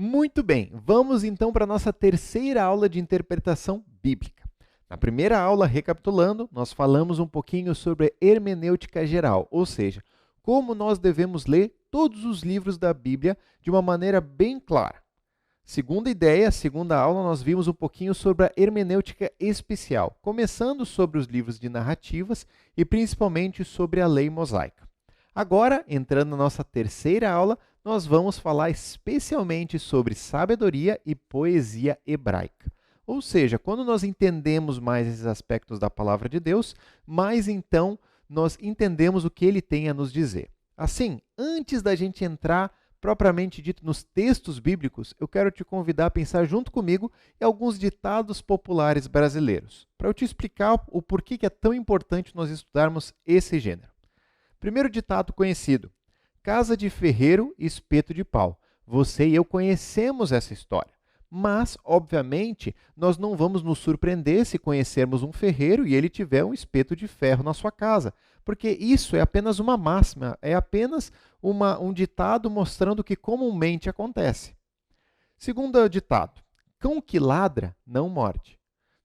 Muito bem, vamos então para a nossa terceira aula de interpretação bíblica. Na primeira aula, recapitulando, nós falamos um pouquinho sobre a hermenêutica geral, ou seja, como nós devemos ler todos os livros da Bíblia de uma maneira bem clara. Segunda ideia, segunda aula, nós vimos um pouquinho sobre a hermenêutica especial, começando sobre os livros de narrativas e principalmente sobre a lei mosaica. Agora, entrando na nossa terceira aula, nós vamos falar especialmente sobre sabedoria e poesia hebraica. Ou seja, quando nós entendemos mais esses aspectos da palavra de Deus, mais então nós entendemos o que ele tem a nos dizer. Assim, antes da gente entrar propriamente dito nos textos bíblicos, eu quero te convidar a pensar junto comigo em alguns ditados populares brasileiros, para eu te explicar o porquê que é tão importante nós estudarmos esse gênero. Primeiro ditado conhecido: casa de ferreiro, espeto de pau. Você e eu conhecemos essa história. Mas, obviamente, nós não vamos nos surpreender se conhecermos um ferreiro e ele tiver um espeto de ferro na sua casa, porque isso é apenas uma máxima, é apenas um ditado mostrando o que comumente acontece. Segundo ditado: cão que ladra não morde.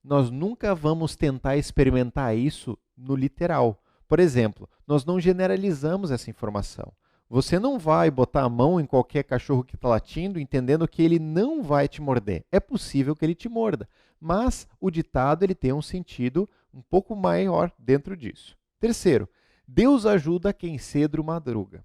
Nós nunca vamos tentar experimentar isso no literal. Por exemplo, nós não generalizamos essa informação. Você não vai botar a mão em qualquer cachorro que está latindo, entendendo que ele não vai te morder. É possível que ele te morda, mas o ditado ele tem um sentido um pouco maior dentro disso. Terceiro: Deus ajuda quem cedo madruga.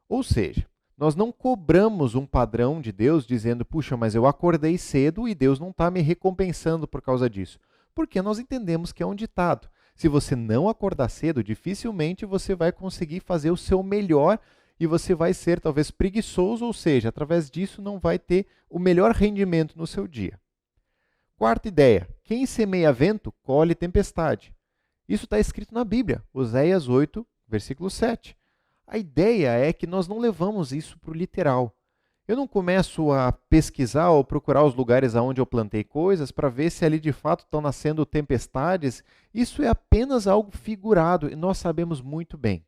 Ou seja, nós não cobramos um padrão de Deus dizendo, puxa, mas eu acordei cedo e Deus não está me recompensando por causa disso. Porque nós entendemos que é um ditado. Se você não acordar cedo, dificilmente você vai conseguir fazer o seu melhor e você vai ser talvez preguiçoso, ou seja, através disso não vai ter o melhor rendimento no seu dia. Quarta ideia: quem semeia vento, colhe tempestade. Isso está escrito na Bíblia, Oséias 8, versículo 7. A ideia é que nós não levamos isso para o literal. Eu não começo a pesquisar ou procurar os lugares onde eu plantei coisas para ver se ali de fato estão nascendo tempestades. Isso é apenas algo figurado e nós sabemos muito bem.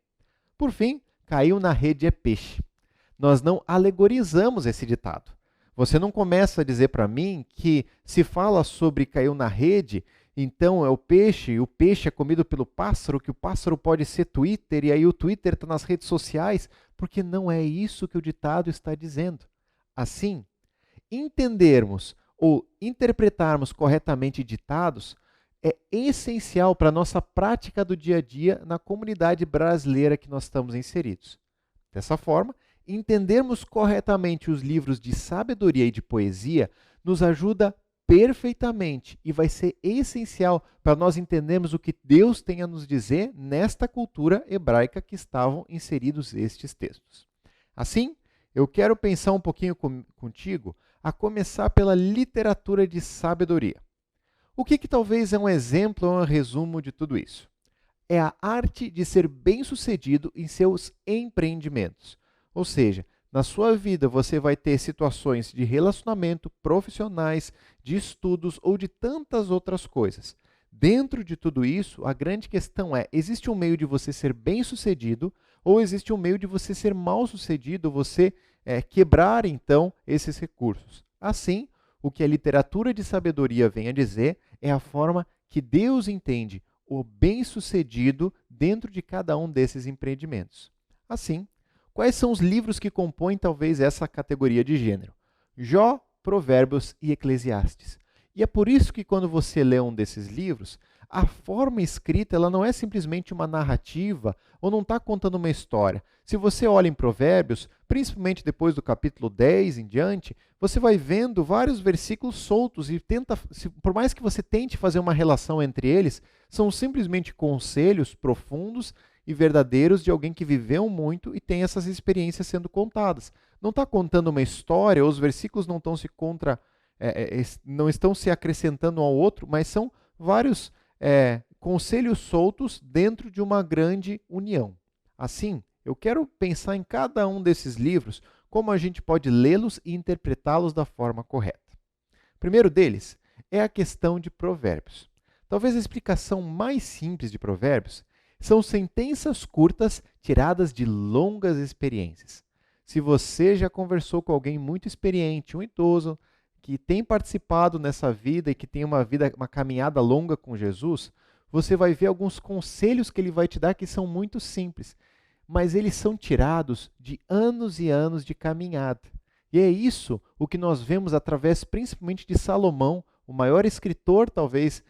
Por fim, caiu na rede é peixe. Nós não alegorizamos esse ditado. Você não começa a dizer para mim que se fala sobre caiu na rede, então é o peixe, e o peixe é comido pelo pássaro, que o pássaro pode ser Twitter, e aí o Twitter está nas redes sociais, porque não é isso que o ditado está dizendo. Assim, entendermos ou interpretarmos corretamente ditados é essencial para a nossa prática do dia a dia na comunidade brasileira que nós estamos inseridos. Dessa forma, entendermos corretamente os livros de sabedoria e de poesia nos ajuda perfeitamente e vai ser essencial para nós entendermos o que Deus tem a nos dizer nesta cultura hebraica que estavam inseridos estes textos. Assim, eu quero pensar um pouquinho contigo, a começar pela literatura de sabedoria. O que talvez é um exemplo ou um resumo de tudo isso? É a arte de ser bem-sucedido em seus empreendimentos. Ou seja, na sua vida você vai ter situações de relacionamento, profissionais, de estudos ou de tantas outras coisas. Dentro de tudo isso, a grande questão é: existe um meio de você ser bem-sucedido ou existe um meio de você ser mal-sucedido, você quebrar então esses recursos? Assim, o que a literatura de sabedoria vem a dizer é a forma que Deus entende o bem-sucedido dentro de cada um desses empreendimentos. Assim, quais são os livros que compõem talvez essa categoria de gênero? Jó, Provérbios e Eclesiastes. E é por isso que quando você lê um desses livros, a forma escrita ela não é simplesmente uma narrativa ou não está contando uma história. Se você olha em Provérbios, principalmente depois do capítulo 10 em diante, você vai vendo vários versículos soltos e por mais que você tente fazer uma relação entre eles, são simplesmente conselhos profundos e verdadeiros de alguém que viveu muito e tem essas experiências sendo contadas. Não está contando uma história, os versículos não estão se acrescentando um ao outro, mas são vários conselhos soltos dentro de uma grande união. Assim, eu quero pensar em cada um desses livros, como a gente pode lê-los e interpretá-los da forma correta. O primeiro deles é a questão de Provérbios. Talvez a explicação mais simples de Provérbios são sentenças curtas tiradas de longas experiências. Se você já conversou com alguém muito experiente, um idoso, que tem participado nessa vida e que tem uma caminhada longa com Jesus, você vai ver alguns conselhos que ele vai te dar que são muito simples, mas eles são tirados de anos e anos de caminhada. E é isso o que nós vemos através principalmente de Salomão, o maior escritor talvez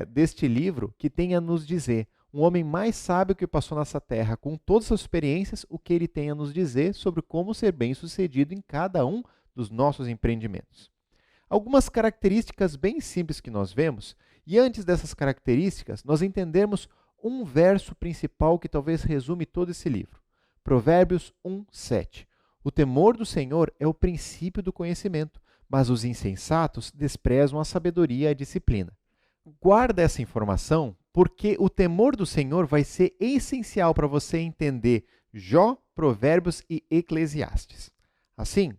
deste livro, que tem a nos dizer, um homem mais sábio que passou nessa terra, com todas as suas experiências, o que ele tem a nos dizer sobre como ser bem-sucedido em cada um dos nossos empreendimentos. Algumas características bem simples que nós vemos, e antes dessas características, nós entendemos um verso principal que talvez resume todo esse livro. Provérbios 1:7. O temor do Senhor é o princípio do conhecimento, mas os insensatos desprezam a sabedoria e a disciplina. Guarda essa informação, porque o temor do Senhor vai ser essencial para você entender Jó, Provérbios e Eclesiastes. Assim,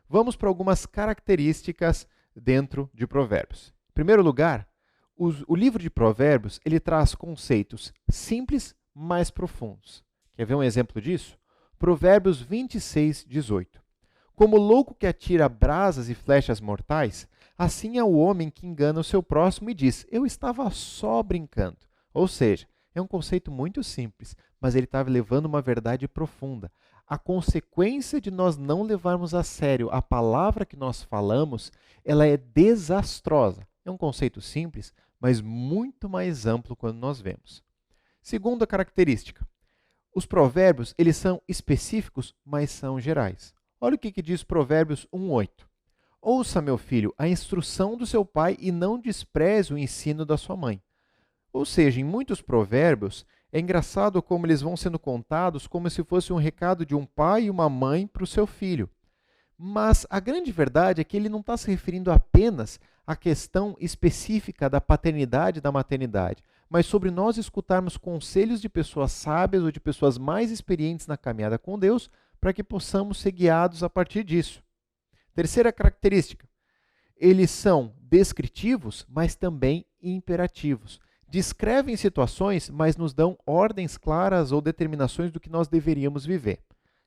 vamos para algumas características dentro de Provérbios. Em primeiro lugar, o livro de Provérbios ele traz conceitos simples, mas profundos. Quer ver um exemplo disso? Provérbios 26:18. Como o louco que atira brasas e flechas mortais, assim é o homem que engana o seu próximo e diz, eu estava só brincando. Ou seja, é um conceito muito simples, mas ele estava levando uma verdade profunda. A consequência de nós não levarmos a sério a palavra que nós falamos, ela é desastrosa. É um conceito simples, mas muito mais amplo quando nós vemos. Segunda característica, os provérbios eles são específicos, mas são gerais. Olha o que diz Provérbios 1:8. Ouça, meu filho, a instrução do seu pai e não despreze o ensino da sua mãe. Ou seja, em muitos provérbios, é engraçado como eles vão sendo contados como se fosse um recado de um pai e uma mãe para o seu filho. Mas a grande verdade é que ele não está se referindo apenas à questão específica da paternidade e da maternidade, mas sobre nós escutarmos conselhos de pessoas sábias ou de pessoas mais experientes na caminhada com Deus, para que possamos ser guiados a partir disso. Terceira característica, eles são descritivos, mas também imperativos. Descrevem situações, mas nos dão ordens claras ou determinações do que nós deveríamos viver.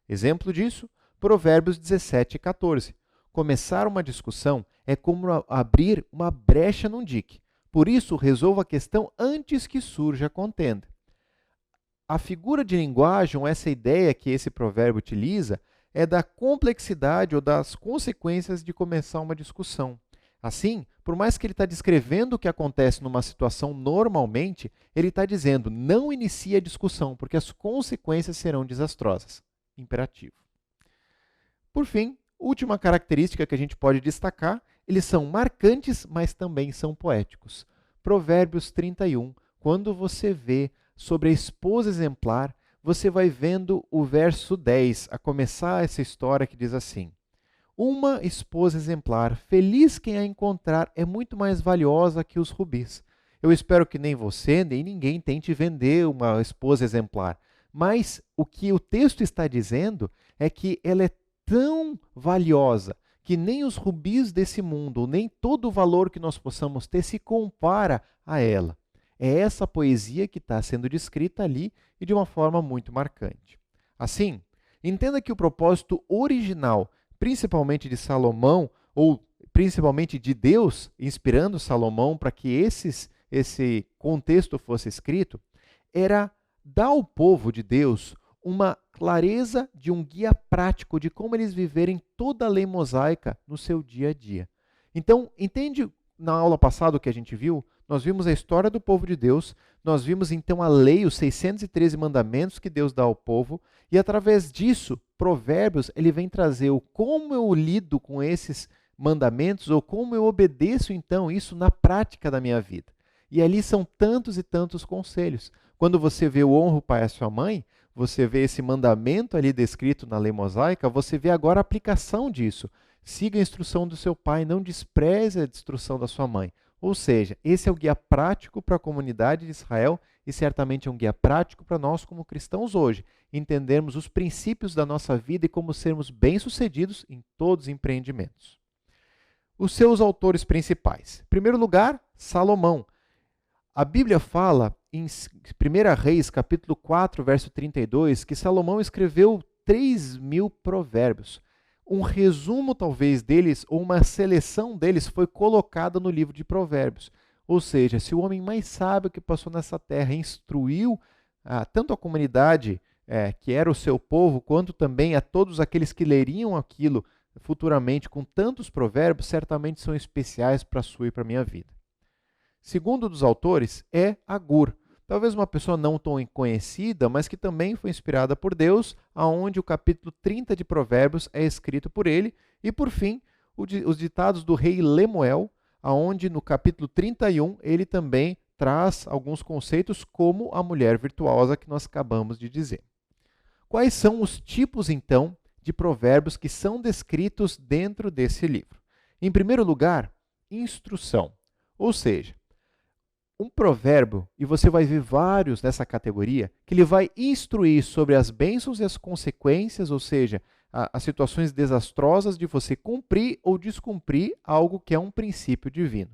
Exemplo disso, Provérbios 17:14. Começar uma discussão é como abrir uma brecha num dique. Por isso, resolva a questão antes que surja a contenda. A figura de linguagem, ou essa ideia que esse provérbio utiliza, é da complexidade ou das consequências de começar uma discussão. Assim, por mais que ele está descrevendo o que acontece numa situação normalmente, ele está dizendo, não inicie a discussão, porque as consequências serão desastrosas. Imperativo. Por fim, última característica que a gente pode destacar, eles são marcantes, mas também são poéticos. Provérbios 31, quando você vê sobre a esposa exemplar, você vai vendo o verso 10, a começar essa história que diz assim, uma esposa exemplar, feliz quem a encontrar, é muito mais valiosa que os rubis. Eu espero que nem você, nem ninguém tente vender uma esposa exemplar, mas o que o texto está dizendo é que ela é tão valiosa que nem os rubis desse mundo, nem todo o valor que nós possamos ter se compara a ela. É essa poesia que está sendo descrita ali e de uma forma muito marcante. Assim, entenda que o propósito original, principalmente de Salomão, ou principalmente de Deus, inspirando Salomão para que esse contexto fosse escrito, era dar ao povo de Deus uma clareza de um guia prático de como eles viverem toda a lei mosaica no seu dia a dia. Então, entende na aula passada o que a gente viu? Nós vimos a história do povo de Deus, nós vimos então a lei, os 613 mandamentos que Deus dá ao povo, e através disso, Provérbios, ele vem trazer o como eu lido com esses mandamentos, ou como eu obedeço então isso na prática da minha vida. E ali são tantos e tantos conselhos. Quando você vê o honra o pai e a sua mãe, você vê esse mandamento ali descrito na lei mosaica, você vê agora a aplicação disso. Siga a instrução do seu pai, não despreze a instrução da sua mãe. Ou seja, esse é o guia prático para a comunidade de Israel e certamente é um guia prático para nós como cristãos hoje, entendermos os princípios da nossa vida e como sermos bem-sucedidos em todos os empreendimentos. Os seus autores principais. Em primeiro lugar, Salomão. A Bíblia fala em 1 Reis, capítulo 4, verso 32, que Salomão escreveu 3.000 provérbios. Um resumo, talvez, deles, ou uma seleção deles, foi colocada no livro de Provérbios. Ou seja, se o homem mais sábio que passou nessa terra instruiu tanto a comunidade que era o seu povo, quanto também a todos aqueles que leriam aquilo futuramente com tantos provérbios, certamente são especiais para a sua e para a minha vida. Segundo dos autores é Agur. Talvez uma pessoa não tão conhecida, mas que também foi inspirada por Deus, aonde o capítulo 30 de Provérbios é escrito por ele. E, por fim, os ditados do rei Lemuel, aonde no capítulo 31 ele também traz alguns conceitos como a mulher virtuosa que nós acabamos de dizer. Quais são os tipos, então, de provérbios que são descritos dentro desse livro? Em primeiro lugar, instrução. Ou seja, um provérbio, e você vai ver vários nessa categoria, que ele vai instruir sobre as bênçãos e as consequências, ou seja, as situações desastrosas de você cumprir ou descumprir algo que é um princípio divino.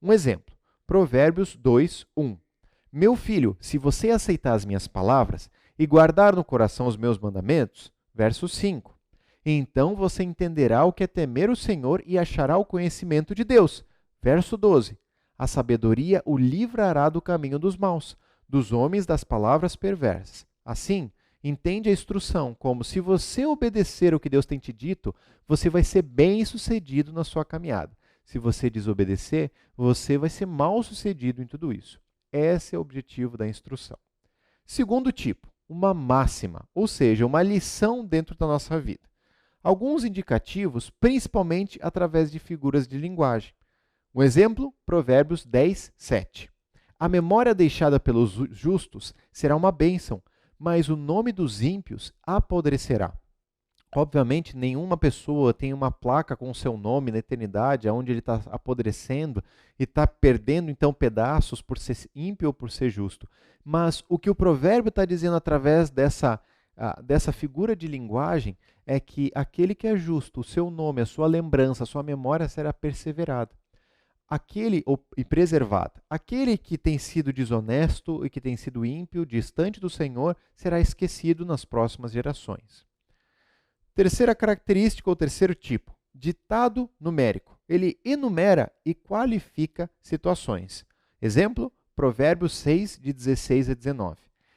Um exemplo, Provérbios 2:1. Meu filho, se você aceitar as minhas palavras e guardar no coração os meus mandamentos, verso 5, então você entenderá o que é temer o Senhor e achará o conhecimento de Deus, verso 12. A sabedoria o livrará do caminho dos maus, dos homens das palavras perversas. Assim, entende a instrução como se você obedecer o que Deus tem te dito, você vai ser bem-sucedido na sua caminhada. Se você desobedecer, você vai ser mal-sucedido em tudo isso. Esse é o objetivo da instrução. Segundo tipo, uma máxima, ou seja, uma lição dentro da nossa vida. Alguns indicativos, principalmente através de figuras de linguagem. Um exemplo, Provérbios 10:7. A memória deixada pelos justos será uma bênção, mas o nome dos ímpios apodrecerá. Obviamente, nenhuma pessoa tem uma placa com o seu nome na eternidade, onde ele está apodrecendo e está perdendo, então, pedaços por ser ímpio ou por ser justo. Mas o que o provérbio está dizendo através dessa figura de linguagem é que aquele que é justo, o seu nome, a sua lembrança, a sua memória será perseverada. E preservada. Aquele que tem sido desonesto e que tem sido ímpio, distante do Senhor, será esquecido nas próximas gerações. Terceira característica ou terceiro tipo, ditado numérico. Ele enumera e qualifica situações. Exemplo, Provérbios 6, de 16 a 19.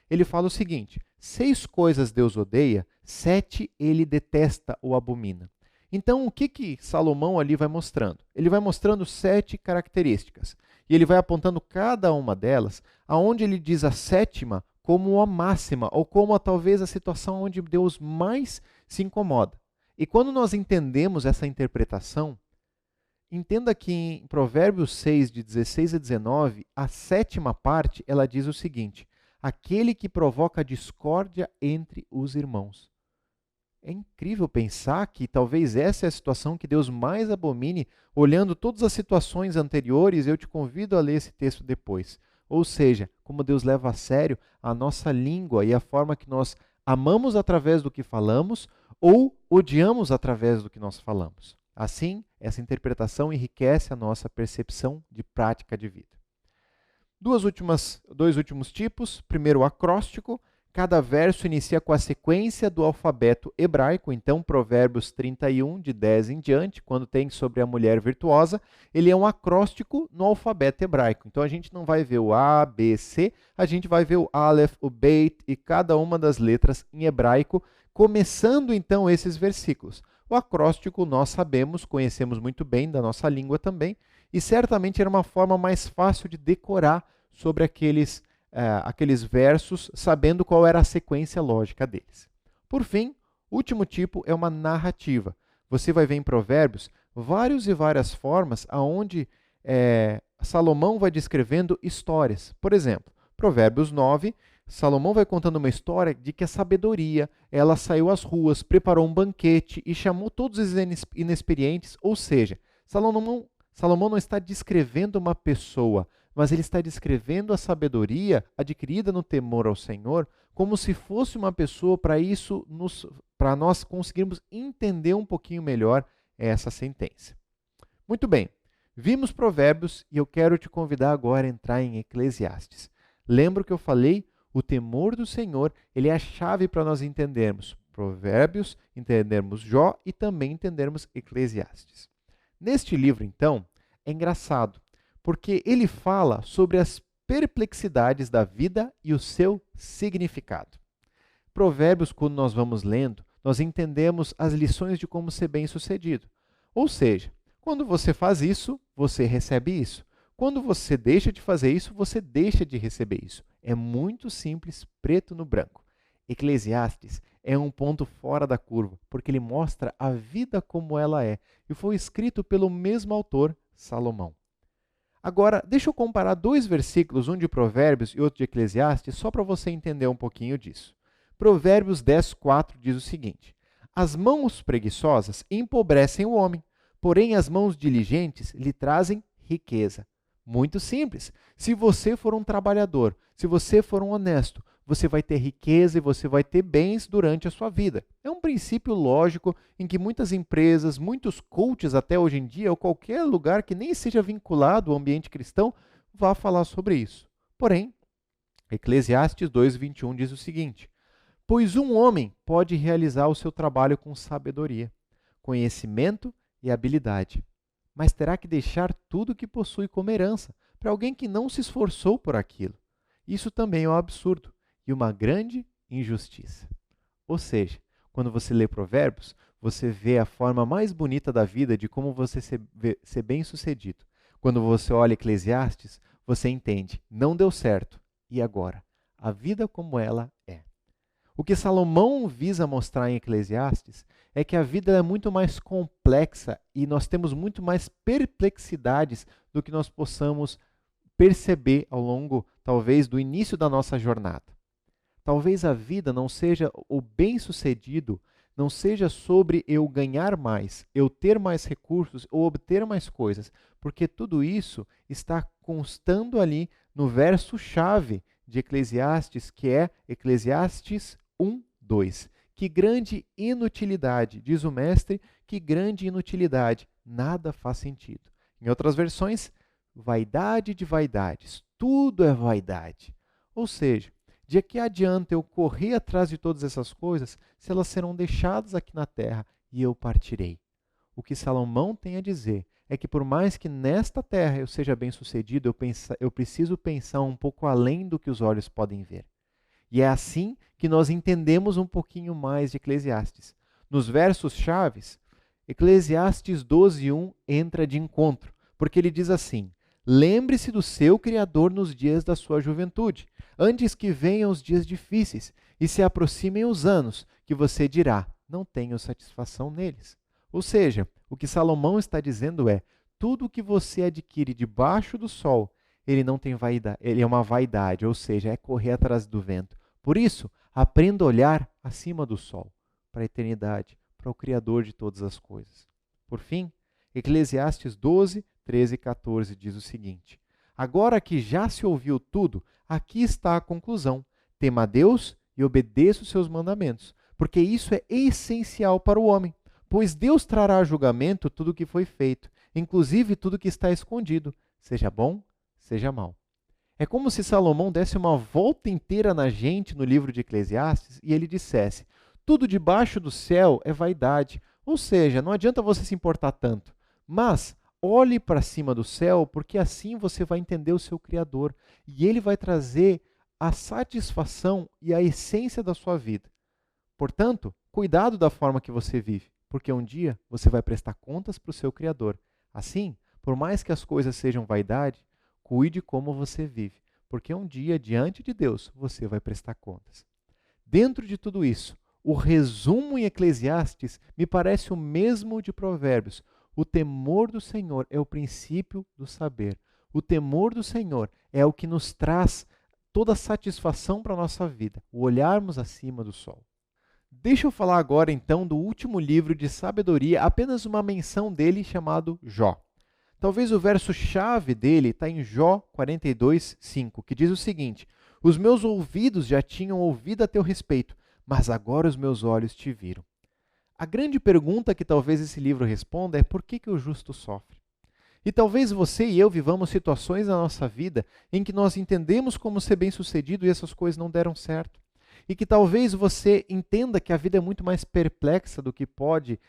Ele fala o seguinte: 6 coisas Deus odeia, 7 ele detesta ou abomina. Então, o que Salomão ali vai mostrando? Ele vai mostrando 7 características. E ele vai apontando cada uma delas, aonde ele diz a sétima como a máxima, ou como talvez a situação onde Deus mais se incomoda. E quando nós entendemos essa interpretação, entenda que em Provérbios 6, de 16 a 19, a sétima parte, ela diz o seguinte: aquele que provoca discórdia entre os irmãos. É incrível pensar que talvez essa é a situação que Deus mais abomine, olhando todas as situações anteriores. Eu te convido a ler esse texto depois. Ou seja, como Deus leva a sério a nossa língua e a forma que nós amamos através do que falamos ou odiamos através do que nós falamos. Assim, essa interpretação enriquece a nossa percepção de prática de vida. Dois últimos tipos. Primeiro, o acróstico. Cada verso inicia com a sequência do alfabeto hebraico. Então, Provérbios 31, de 10 em diante, quando tem sobre a mulher virtuosa, ele é um acróstico no alfabeto hebraico. Então, a gente não vai ver o A, B, C, a gente vai ver o Aleph, o Beit e cada uma das letras em hebraico, começando então esses versículos. O acróstico nós sabemos, conhecemos muito bem da nossa língua também, e certamente era uma forma mais fácil de decorar sobre aqueles versos, sabendo qual era a sequência lógica deles. Por fim, o último tipo é uma narrativa. Você vai ver em Provérbios várias formas onde Salomão vai descrevendo histórias. Por exemplo, Provérbios 9, Salomão vai contando uma história de que a sabedoria, ela saiu às ruas, preparou um banquete e chamou todos os inexperientes, ou seja, Salomão não está descrevendo uma pessoa, mas ele está descrevendo a sabedoria adquirida no temor ao Senhor como se fosse uma pessoa, para nós conseguirmos entender um pouquinho melhor essa sentença. Muito bem, vimos Provérbios e eu quero te convidar agora a entrar em Eclesiastes. Lembra que eu falei? O temor do Senhor, ele é a chave para nós entendermos Provérbios, entendermos Jó e também entendermos Eclesiastes. Neste livro, então, é engraçado, porque ele fala sobre as perplexidades da vida e o seu significado. Provérbios, quando nós vamos lendo, nós entendemos as lições de como ser bem-sucedido. Ou seja, quando você faz isso, você recebe isso. Quando você deixa de fazer isso, você deixa de receber isso. É muito simples, preto no branco. Eclesiastes é um ponto fora da curva, porque ele mostra a vida como ela é, e foi escrito pelo mesmo autor, Salomão. Agora, deixa eu comparar dois versículos, um de Provérbios e outro de Eclesiastes, só para você entender um pouquinho disso. Provérbios 10:4 diz o seguinte: as mãos preguiçosas empobrecem o homem, porém as mãos diligentes lhe trazem riqueza. Muito simples. Se você for um trabalhador, se você for um honesto, você vai ter riqueza e você vai ter bens durante a sua vida. É um princípio lógico em que muitas empresas, muitos coaches até hoje em dia, ou qualquer lugar que nem seja vinculado ao ambiente cristão, vá falar sobre isso. Porém, Eclesiastes 2:21 diz o seguinte: pois um homem pode realizar o seu trabalho com sabedoria, conhecimento e habilidade, mas terá que deixar tudo o que possui como herança para alguém que não se esforçou por aquilo. Isso também é um absurdo e uma grande injustiça. Ou seja, quando você lê Provérbios, você vê a forma mais bonita da vida de como você ser bem-sucedido. Quando você olha Eclesiastes, você entende, não deu certo, e agora? A vida como ela é. O que Salomão visa mostrar em Eclesiastes é que a vida é muito mais complexa e nós temos muito mais perplexidades do que nós possamos perceber ao longo, talvez, do início da nossa jornada. Talvez a vida não seja o bem-sucedido, não seja sobre eu ganhar mais, eu ter mais recursos ou obter mais coisas, porque tudo isso está constando ali no verso-chave de Eclesiastes, que é Eclesiastes 1:2. Que grande inutilidade, diz o mestre, que grande inutilidade, nada faz sentido. Em outras versões, vaidade de vaidades, tudo é vaidade. Ou seja, de que adianta eu correr atrás de todas essas coisas se elas serão deixadas aqui na terra e eu partirei? O que Salomão tem a dizer é que por mais que nesta terra eu seja bem-sucedido, eu preciso pensar um pouco além do que os olhos podem ver. E é assim que nós entendemos um pouquinho mais de Eclesiastes. Nos versos chaves, Eclesiastes 12:1 entra de encontro, porque ele diz assim: lembre-se do seu Criador nos dias da sua juventude, antes que venham os dias difíceis e se aproximem os anos, que você dirá, não tenho satisfação neles. Ou seja, o que Salomão está dizendo é, tudo o que você adquire debaixo do sol, ele não tem vaidade, ele é uma vaidade, ou seja, é correr atrás do vento. Por isso, aprenda a olhar acima do sol, para a eternidade, para o Criador de todas as coisas. Por fim, Eclesiastes 12:13 e 14 diz o seguinte: agora que já se ouviu tudo, aqui está a conclusão. Tema a Deus e obedeça os seus mandamentos, porque isso é essencial para o homem. Pois Deus trará a julgamento tudo o que foi feito, inclusive tudo que está escondido, seja bom, seja mal. É como se Salomão desse uma volta inteira na gente no livro de Eclesiastes e ele dissesse: tudo debaixo do céu é vaidade, ou seja, não adianta você se importar tanto, mas olhe para cima do céu, porque assim você vai entender o seu Criador e ele vai trazer a satisfação e a essência da sua vida. Portanto, cuidado da forma que você vive, porque um dia você vai prestar contas para o seu Criador. Assim, por mais que as coisas sejam vaidade, cuide como você vive, porque um dia, diante de Deus, você vai prestar contas. Dentro de tudo isso, o resumo em Eclesiastes me parece o mesmo de Provérbios. O temor do Senhor é o princípio do saber. O temor do Senhor é o que nos traz toda a satisfação para a nossa vida, o olharmos acima do sol. Deixa eu falar agora então do último livro de sabedoria, apenas uma menção dele chamado Jó. Talvez o verso-chave dele está em Jó 42:5, que diz o seguinte: os meus ouvidos já tinham ouvido a teu respeito, mas agora os meus olhos te viram. A grande pergunta que talvez esse livro responda é por que o justo sofre? E talvez você e eu vivamos situações na nossa vida em que nós entendemos como ser bem-sucedido e essas coisas não deram certo. e que talvez você entenda que a vida é muito mais perplexa do que pode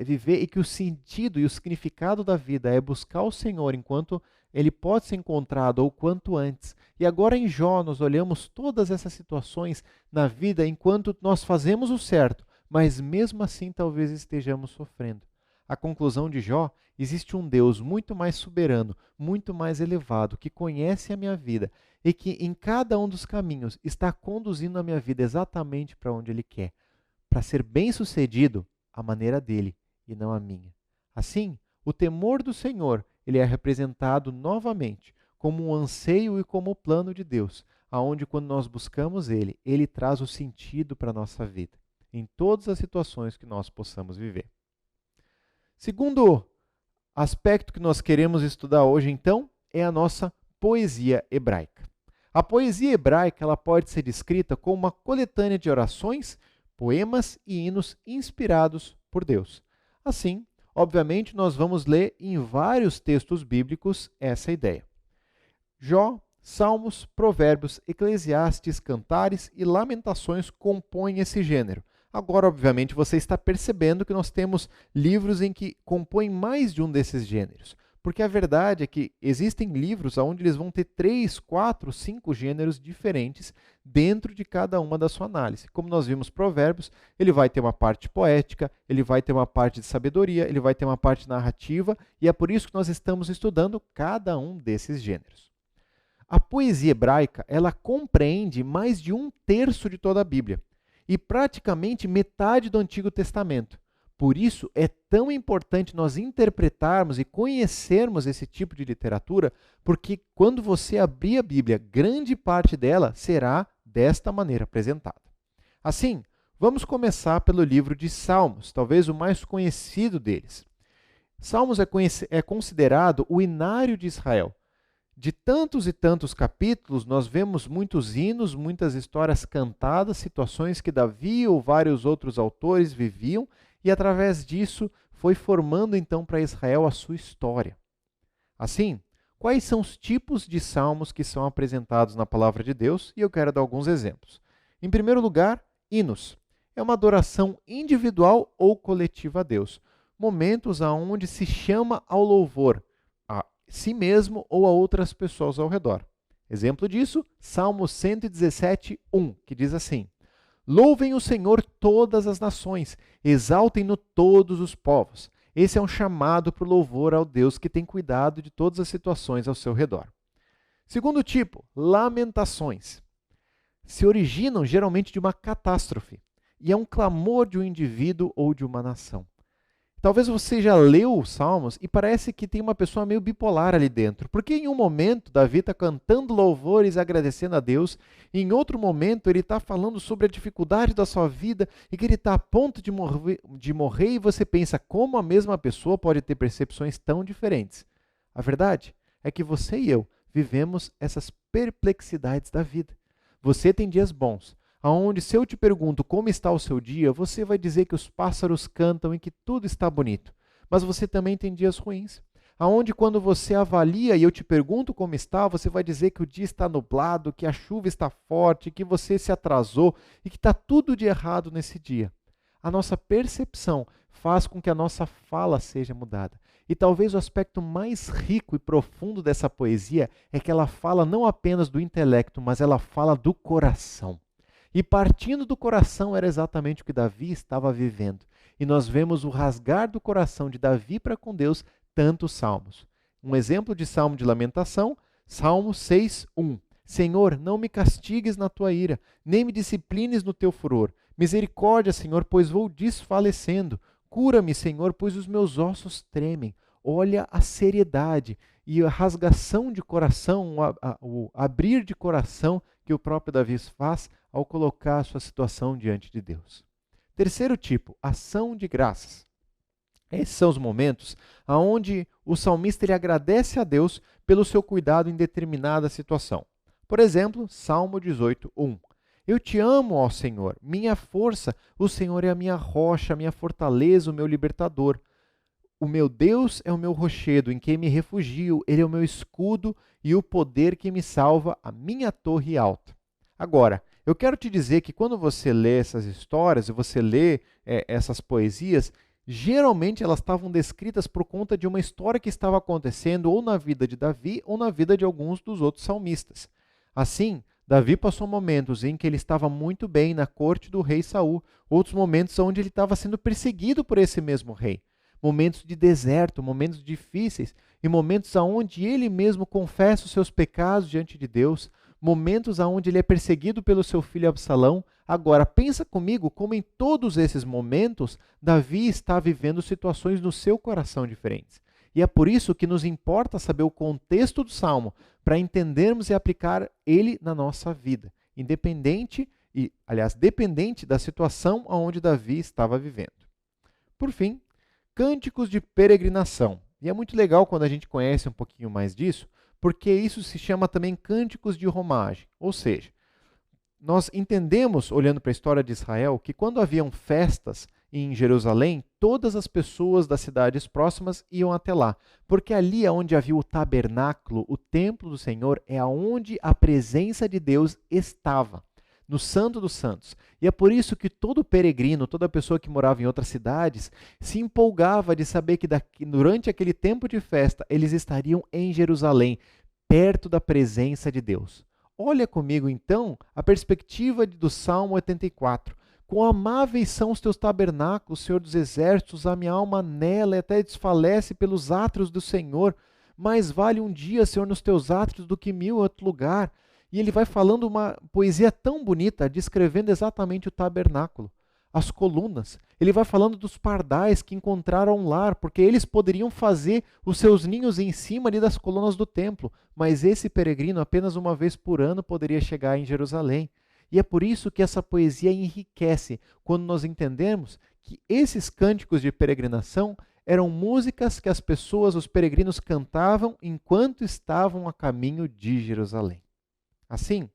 viver e que o sentido e o significado da vida é buscar o Senhor enquanto ele pode ser encontrado ou quanto antes. E agora em Jó nós olhamos todas essas situações na vida enquanto nós fazemos o certo, mas mesmo assim talvez estejamos sofrendo. A conclusão de Jó: existe um Deus muito mais soberano, muito mais elevado, que conhece a minha vida e que em cada um dos caminhos está conduzindo a minha vida exatamente para onde Ele quer, para ser bem-sucedido à maneira dele e não a minha. Assim, o temor do Senhor, ele é representado novamente como um anseio e como o plano de Deus, aonde quando nós buscamos Ele, Ele traz o sentido para a nossa vida, em todas as situações que nós possamos viver. Segundo aspecto que nós queremos estudar hoje, então, é a nossa poesia hebraica. A poesia hebraica ela pode ser descrita como uma coletânea de orações, poemas e hinos inspirados por Deus. Assim, obviamente, nós vamos ler em vários textos bíblicos essa ideia. Jó, Salmos, Provérbios, Eclesiastes, Cantares e Lamentações compõem esse gênero. Agora, obviamente, você está percebendo que nós temos livros em que compõem mais de um desses gêneros. Porque a verdade é que existem livros onde eles vão ter 3, 4, 5 gêneros diferentes dentro de cada uma da sua análise. Como nós vimos Provérbios, ele vai ter uma parte poética, ele vai ter uma parte de sabedoria, ele vai ter uma parte narrativa, e é por isso que nós estamos estudando cada um desses gêneros. A poesia hebraica, ela compreende mais de 1/3 de toda a Bíblia e praticamente metade do Antigo Testamento. Por isso, é tão importante nós interpretarmos e conhecermos esse tipo de literatura, porque quando você abrir a Bíblia, grande parte dela será desta maneira apresentada. Assim, vamos começar pelo livro de Salmos, talvez o mais conhecido deles. Salmos é considerado o inário de Israel. De tantos e tantos capítulos, nós vemos muitos hinos, muitas histórias cantadas, situações que Davi ou vários outros autores viviam, e através disso foi formando então para Israel a sua história. Assim, quais são os tipos de salmos que são apresentados na palavra de Deus? E eu quero dar alguns exemplos. Em primeiro lugar, hinos. É uma adoração individual ou coletiva a Deus. Momentos onde se chama ao louvor a si mesmo ou a outras pessoas ao redor. Exemplo disso, Salmo 117:1, que diz assim: Louvem o Senhor todas as nações, exaltem-no todos os povos. Esse é um chamado para o louvor ao Deus que tem cuidado de todas as situações ao seu redor. Segundo tipo, lamentações. Se originam geralmente de uma catástrofe e é um clamor de um indivíduo ou de uma nação. Talvez você já leu os Salmos e parece que tem uma pessoa meio bipolar ali dentro. Porque em um momento Davi está cantando louvores e agradecendo a Deus, e em outro momento ele está falando sobre a dificuldade da sua vida e que ele está a ponto de morrer e você pensa como a mesma pessoa pode ter percepções tão diferentes. A verdade é que você e eu vivemos essas perplexidades da vida. Você tem dias bons, aonde se eu te pergunto como está o seu dia, você vai dizer que os pássaros cantam e que tudo está bonito. Mas você também tem dias ruins, aonde quando você avalia e eu te pergunto como está, você vai dizer que o dia está nublado, que a chuva está forte, que você se atrasou e que está tudo de errado nesse dia. A nossa percepção faz com que a nossa fala seja mudada. E talvez o aspecto mais rico e profundo dessa poesia é que ela fala não apenas do intelecto, mas ela fala do coração. E partindo do coração era exatamente o que Davi estava vivendo. E nós vemos o rasgar do coração de Davi para com Deus, tantos salmos. Um exemplo de salmo de lamentação, Salmo 6:1. Senhor, não me castigues na tua ira, nem me disciplines no teu furor. Misericórdia, Senhor, pois vou desfalecendo. Cura-me, Senhor, pois os meus ossos tremem. Olha a seriedade e a rasgação de coração, o abrir de coração que o próprio Davi faz ao colocar a sua situação diante de Deus. Terceiro tipo, ação de graças. Esses são os momentos onde o salmista ele agradece a Deus pelo seu cuidado em determinada situação. Por exemplo, Salmo 18:1. Eu te amo, ó Senhor, minha força, o Senhor é a minha rocha, a minha fortaleza, o meu libertador. O meu Deus é o meu rochedo, em quem me refugio, ele é o meu escudo e o poder que me salva, a minha torre alta. Agora, Eu quero te dizer que quando você lê essas histórias e você lê essas poesias, geralmente elas estavam descritas por conta de uma história que estava acontecendo ou na vida de Davi ou na vida de alguns dos outros salmistas. Assim, Davi passou momentos em que ele estava muito bem na corte do rei Saul, outros momentos onde ele estava sendo perseguido por esse mesmo rei. Momentos de deserto, momentos difíceis e momentos onde ele mesmo confessa os seus pecados diante de Deus, momentos onde ele é perseguido pelo seu filho Absalão. Agora, pensa comigo como em todos esses momentos, Davi está vivendo situações no seu coração diferentes. E é por isso que nos importa saber o contexto do Salmo, para entendermos e aplicar ele na nossa vida, dependente da situação onde Davi estava vivendo. Por fim, cânticos de peregrinação. E é muito legal quando a gente conhece um pouquinho mais disso, porque isso se chama também cânticos de romagem. Ou seja, nós entendemos, olhando para a história de Israel, que quando haviam festas em Jerusalém, todas as pessoas das cidades próximas iam até lá, porque ali é onde havia o tabernáculo, o templo do Senhor, é onde a presença de Deus estava, no Santo dos Santos. E é por isso que todo peregrino, toda pessoa que morava em outras cidades, se empolgava de saber que durante aquele tempo de festa, eles estariam em Jerusalém, perto da presença de Deus. Olha comigo então a perspectiva do Salmo 84. Quão amáveis são os teus tabernáculos, Senhor dos exércitos, a minha alma anela e até desfalece pelos átrios do Senhor. Mais vale um dia, Senhor, nos teus átrios do que 1000 em outro lugar. E ele vai falando uma poesia tão bonita, descrevendo exatamente o tabernáculo, as colunas. Ele vai falando dos pardais que encontraram um lar, porque eles poderiam fazer os seus ninhos em cima ali das colunas do templo, mas esse peregrino apenas uma vez por ano poderia chegar em Jerusalém. E é por isso que essa poesia enriquece, quando nós entendemos que esses cânticos de peregrinação eram músicas que as pessoas, os peregrinos, cantavam enquanto estavam a caminho de Jerusalém. Assim,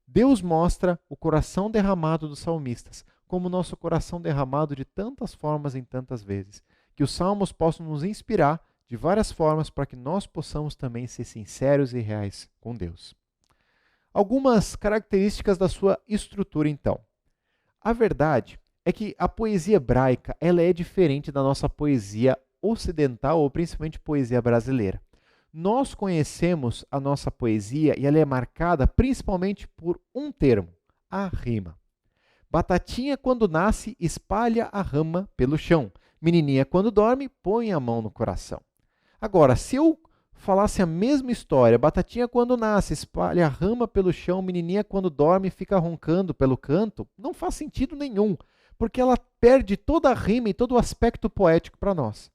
Deus mostra o coração derramado dos salmistas, como o nosso coração derramado de tantas formas em tantas vezes. Que os salmos possam nos inspirar de várias formas para que nós possamos também ser sinceros e reais com Deus. Algumas características da sua estrutura, então. A verdade é que a poesia hebraica ela é diferente da nossa poesia ocidental ou principalmente poesia brasileira. Nós conhecemos a nossa poesia e ela é marcada principalmente por um termo, a rima. Batatinha quando nasce espalha a rama pelo chão. Menininha quando dorme põe a mão no coração. Agora, se eu falasse a mesma história, batatinha quando nasce espalha a rama pelo chão, menininha quando dorme fica roncando pelo canto, não faz sentido nenhum, porque ela perde toda a rima e todo o aspecto poético para nós.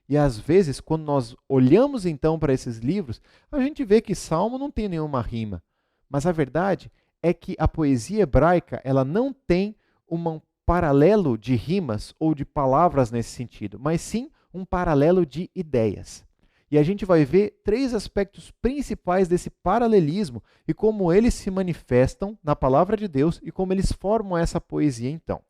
E às vezes, quando nós olhamos então para esses livros, a gente vê que Salmo não tem nenhuma rima. Mas a verdade é que a poesia hebraica ela não tem um paralelo de rimas ou de palavras nesse sentido, mas sim um paralelo de ideias. E a gente vai ver 3 aspectos principais desse paralelismo e como eles se manifestam na palavra de Deus e como eles formam essa poesia então.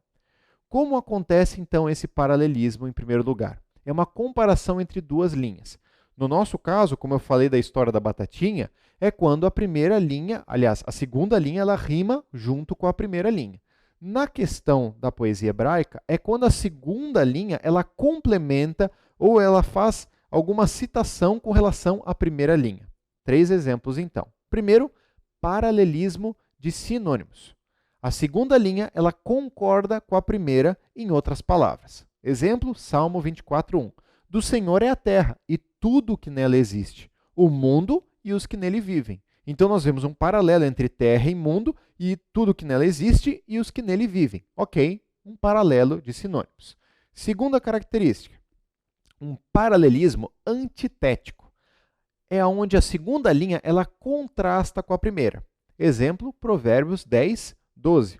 Como acontece então esse paralelismo em primeiro lugar? É uma comparação entre 2 linhas. No nosso caso, como eu falei da história da batatinha, é quando a primeira linha, aliás, a segunda linha, ela rima junto com a primeira linha. Na questão da poesia hebraica, é quando a segunda linha, ela complementa ou ela faz alguma citação com relação à primeira linha. 3 exemplos, então. Primeiro, paralelismo de sinônimos. A segunda linha, ela concorda com a primeira em outras palavras. Exemplo, Salmo 24:1. Do Senhor é a terra e tudo o que nela existe, o mundo e os que nele vivem. Então nós vemos um paralelo entre terra e mundo e tudo o que nela existe e os que nele vivem. Ok, um paralelo de sinônimos. Segunda característica, um paralelismo antitético. É onde a segunda linha ela contrasta com a primeira. Exemplo, Provérbios 10:12.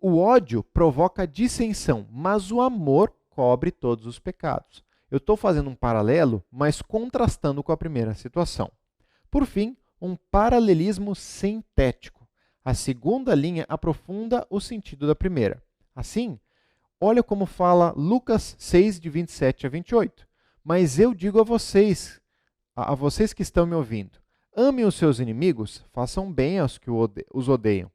O ódio provoca dissensão, mas o amor cobre todos os pecados. Eu estou fazendo um paralelo, mas contrastando com a primeira situação. Por fim, um paralelismo sintético. A segunda linha aprofunda o sentido da primeira. Assim, olha como fala Lucas 6, de 27 a 28. Mas eu digo a vocês que estão me ouvindo, amem os seus inimigos, façam bem aos que os odeiam.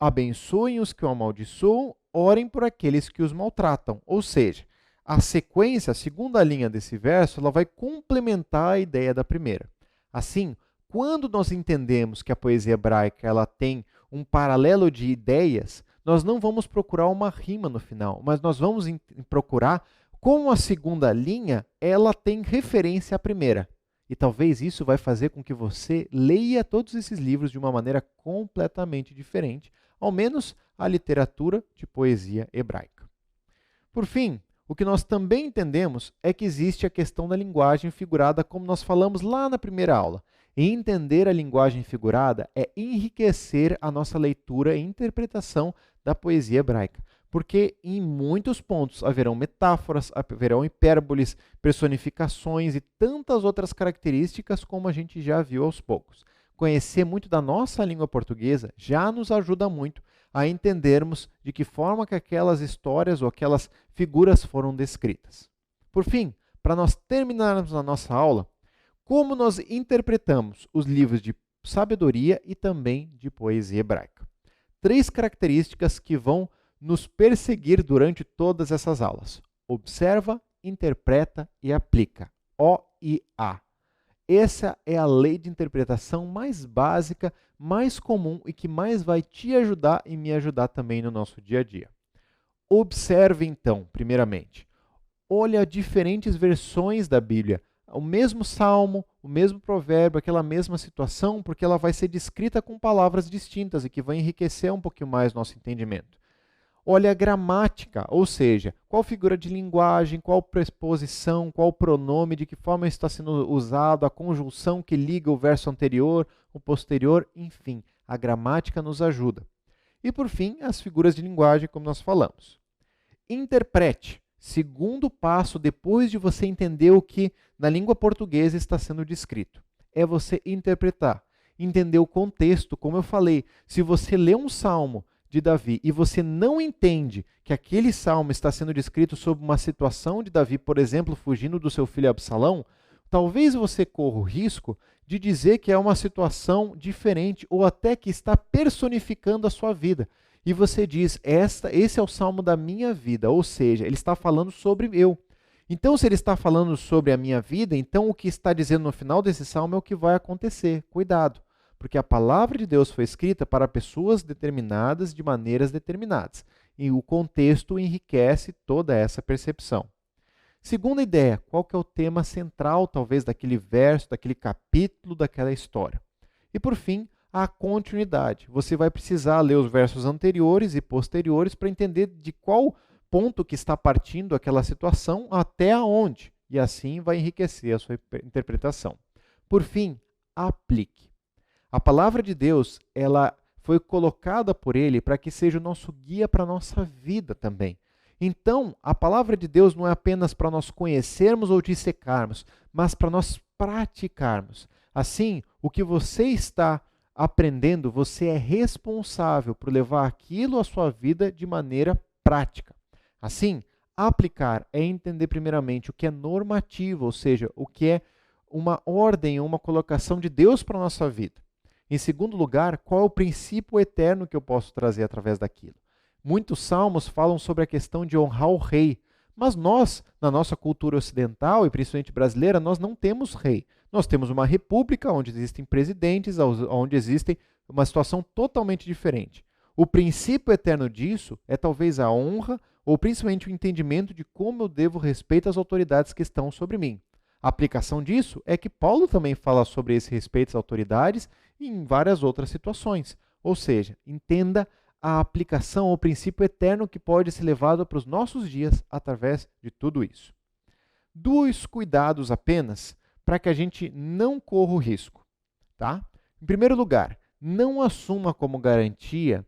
abençoem os que o amaldiçoam, orem por aqueles que os maltratam. Ou seja, a sequência, a segunda linha desse verso, ela vai complementar a ideia da primeira. Assim, quando nós entendemos que a poesia hebraica ela tem um paralelo de ideias, nós não vamos procurar uma rima no final, mas nós vamos procurar como a segunda linha ela tem referência à primeira. E talvez isso vai fazer com que você leia todos esses livros de uma maneira completamente diferente, ao menos a literatura de poesia hebraica. Por fim, o que nós também entendemos é que existe a questão da linguagem figurada, como nós falamos lá na primeira aula. E entender a linguagem figurada é enriquecer a nossa leitura e interpretação da poesia hebraica, porque em muitos pontos haverão metáforas, haverão hipérboles, personificações e tantas outras características como a gente já viu aos poucos. Conhecer muito da nossa língua portuguesa já nos ajuda muito a entendermos de que forma que aquelas histórias ou aquelas figuras foram descritas. Por fim, para nós terminarmos a nossa aula, como nós interpretamos os livros de sabedoria e também de poesia hebraica. 3 características que vão nos perseguir durante todas essas aulas. Observa, interpreta e aplica. O e A. Essa é a lei de interpretação mais básica, mais comum e que mais vai te ajudar e me ajudar também no nosso dia a dia. Observe então, primeiramente. Olha diferentes versões da Bíblia. O mesmo salmo, o mesmo provérbio, aquela mesma situação, porque ela vai ser descrita com palavras distintas e que vai enriquecer um pouquinho mais nosso entendimento. Olha a gramática, ou seja, qual figura de linguagem, qual preposição, qual pronome, de que forma está sendo usado, a conjunção que liga o verso anterior, o posterior, enfim, a gramática nos ajuda. E por fim, as figuras de linguagem, como nós falamos. Interprete. Segundo passo, depois de você entender o que na língua portuguesa está sendo descrito, é você interpretar, entender o contexto. Como eu falei, se você lê um salmo de Davi e você não entende que aquele salmo está sendo descrito sob uma situação de Davi, por exemplo, fugindo do seu filho Absalão, talvez você corra o risco de dizer que é uma situação diferente ou até que está personificando a sua vida. E você diz, esse é o salmo da minha vida, ou seja, ele está falando sobre eu. Então, se ele está falando sobre a minha vida, então o que está dizendo no final desse salmo é o que vai acontecer. Cuidado, porque a palavra de Deus foi escrita para pessoas determinadas de maneiras determinadas. E o contexto enriquece toda essa percepção. Segunda ideia, qual que é o tema central, talvez, daquele verso, daquele capítulo, daquela história? E por fim, a continuidade. Você vai precisar ler os versos anteriores e posteriores para entender de qual ponto que está partindo aquela situação até aonde. E assim vai enriquecer a sua interpretação. Por fim, aplique. A palavra de Deus, ela foi colocada por Ele para que seja o nosso guia para a nossa vida também. Então, a palavra de Deus não é apenas para nós conhecermos ou dissecarmos, mas para nós praticarmos. Assim, o que você está aprendendo, você é responsável por levar aquilo à sua vida de maneira prática. Assim, aplicar é entender primeiramente o que é normativo, ou seja, o que é uma ordem, uma colocação de Deus para a nossa vida. Em segundo lugar, qual é o princípio eterno que eu posso trazer através daquilo? Muitos salmos falam sobre a questão de honrar o rei, mas nós, na nossa cultura ocidental e principalmente brasileira, nós não temos rei. Nós temos uma república onde existem presidentes, onde existe uma situação totalmente diferente. O princípio eterno disso é talvez a honra ou principalmente o entendimento de como eu devo respeito às autoridades que estão sobre mim. A aplicação disso é que Paulo também fala sobre esse respeito às autoridades e em várias outras situações. Ou seja, entenda a aplicação ao princípio eterno que pode ser levado para os nossos dias através de tudo isso. 2 cuidados apenas para que a gente não corra o risco. Tá? Em primeiro lugar, não assuma como garantia,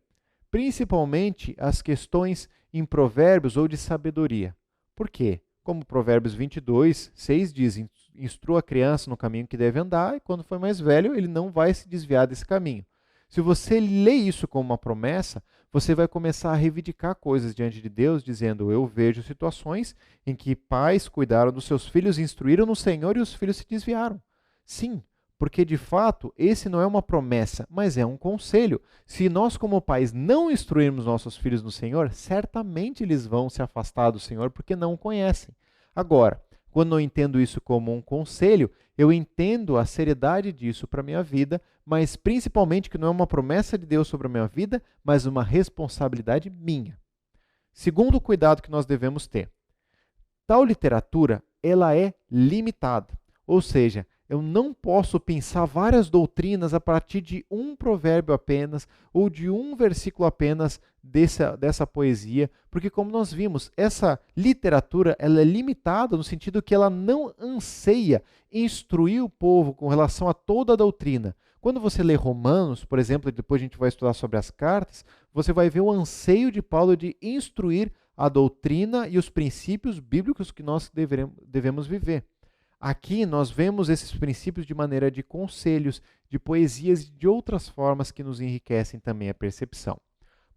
principalmente as questões em provérbios ou de sabedoria. Por quê? Como Provérbios 22, 6 diz, instrua a criança no caminho que deve andar e quando for mais velho ele não vai se desviar desse caminho. Se você lê isso como uma promessa, você vai começar a reivindicar coisas diante de Deus, dizendo, eu vejo situações em que pais cuidaram dos seus filhos, instruíram no Senhor e os filhos se desviaram. Sim, porque de fato esse não é uma promessa, mas é um conselho. Se nós, como pais, não instruirmos nossos filhos no Senhor, certamente eles vão se afastar do Senhor porque não o conhecem. Agora, quando eu entendo isso como um conselho, eu entendo a seriedade disso para a minha vida, mas principalmente que não é uma promessa de Deus sobre a minha vida, mas uma responsabilidade minha. Segundo cuidado que nós devemos ter, tal literatura, ela é limitada, ou seja, eu não posso pensar várias doutrinas a partir de um provérbio apenas ou de um versículo apenas dessa poesia, porque como nós vimos, essa literatura ela é limitada no sentido que ela não anseia instruir o povo com relação a toda a doutrina. Quando você lê Romanos, por exemplo, e depois a gente vai estudar sobre as cartas, você vai ver o anseio de Paulo de instruir a doutrina e os princípios bíblicos que nós devemos viver. Aqui nós vemos esses princípios de maneira de conselhos, de poesias e de outras formas que nos enriquecem também a percepção.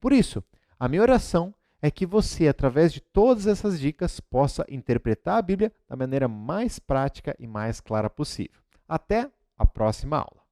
Por isso, a minha oração é que você, através de todas essas dicas, possa interpretar a Bíblia da maneira mais prática e mais clara possível. Até a próxima aula.